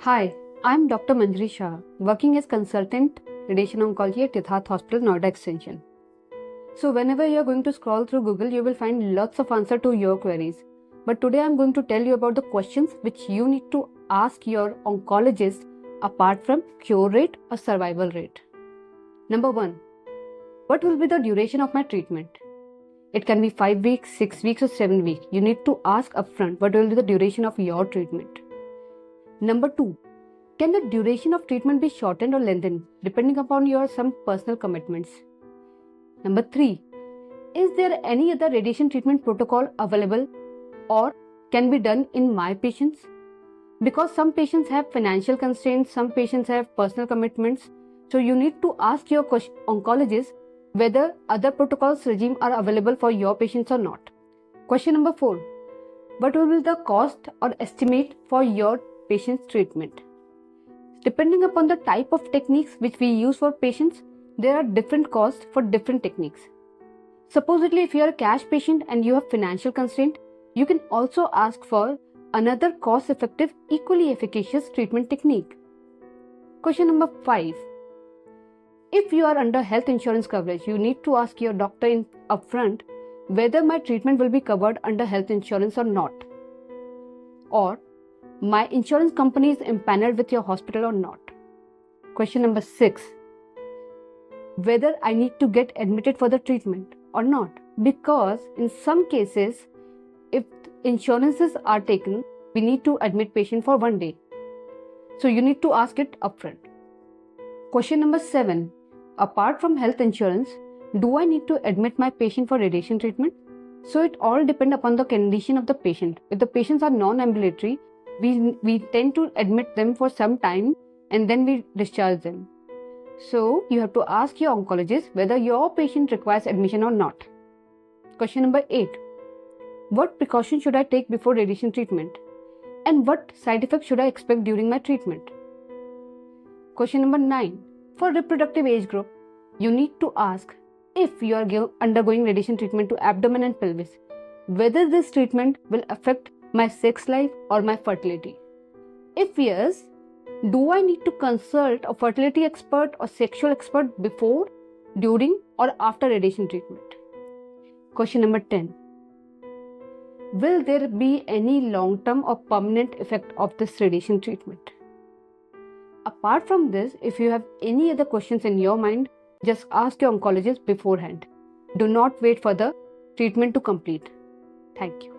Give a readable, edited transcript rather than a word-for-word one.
Hi, I'm Dr. Manjari Shah, working as consultant radiation oncology at Yatharth Hospital, Noida Extension. So whenever you're going to scroll through Google, you will find lots of answers to your queries. But today I'm going to tell you about the questions which you need to ask your oncologist apart from cure rate or survival rate. Number 1. What will be the duration of my treatment? It can be 5 weeks, 6 weeks or 7 weeks. You need to ask upfront what will be the duration of your treatment. Number 2. Can the duration of treatment be shortened or lengthened depending upon your some personal commitments? Number 3. Is there any other radiation treatment protocol available or can be done in my patients? Because some patients have financial constraints, some patients have personal commitments. So you need to ask your oncologist whether other protocols regime are available for your patients or not. Question number 4. What will be the cost or estimate for your patient's treatment? Depending upon the type of techniques which we use for patients, there are different costs for different techniques. Supposedly, if you are a cash patient and you have financial constraint, you can also ask for another cost-effective, equally efficacious treatment technique. Question number 5. If you are under health insurance coverage, you need to ask your doctor upfront whether my treatment will be covered under health insurance or not. Or my insurance company is empaneled with your hospital or not. Question number 6. Whether I need to get admitted for the treatment or not. Because in some cases, if insurances are taken, we need to admit patient for 1 day. So you need to ask it upfront. Question number 7. Apart from health insurance, do I need to admit my patient for radiation treatment? So it all depends upon the condition of the patient. If the patients are non-ambulatory, we tend to admit them for some time and then we discharge them. So you have to ask your oncologist whether your patient requires admission or not. Question number 8. What precautions should I take before radiation treatment? And what side effects should I expect during my treatment? Question number 9. For reproductive age group, you need to ask if you are undergoing radiation treatment to abdomen and pelvis, whether this treatment will affect my sex life or my fertility. If yes, do I need to consult a fertility expert or sexual expert before, during or after radiation treatment? Question number 10. Will there be any long-term or permanent effect of this radiation treatment? Apart from this, if you have any other questions in your mind, just ask your oncologist beforehand. Do not wait for the treatment to complete. Thank you.